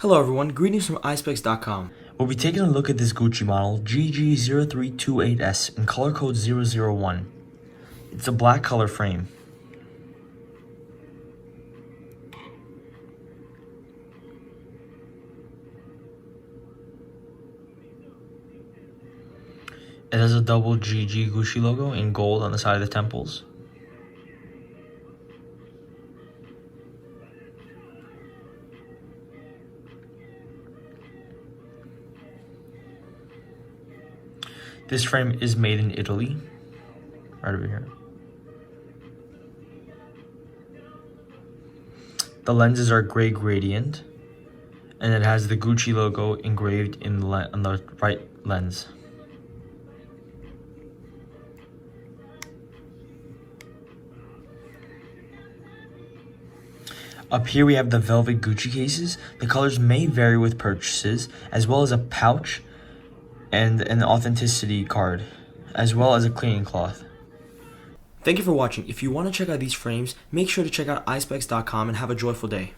Hello everyone, greetings from Eyespecs.com. We'll be taking a look at this Gucci model, GG0328S, in color code 001. It's a black color frame. It has a double GG Gucci logo in gold on the side of the temples. This frame is made in Italy, right over here. The lenses are gray gradient, and it has the Gucci logo engraved on the right lens. Up here we have the velvet Gucci cases. The colors may vary with purchases, as well as a pouch and an authenticity card, as well as a cleaning cloth. Thank you for watching. If you want to check out these frames, make sure to check out Eyespecs.com and have a joyful day.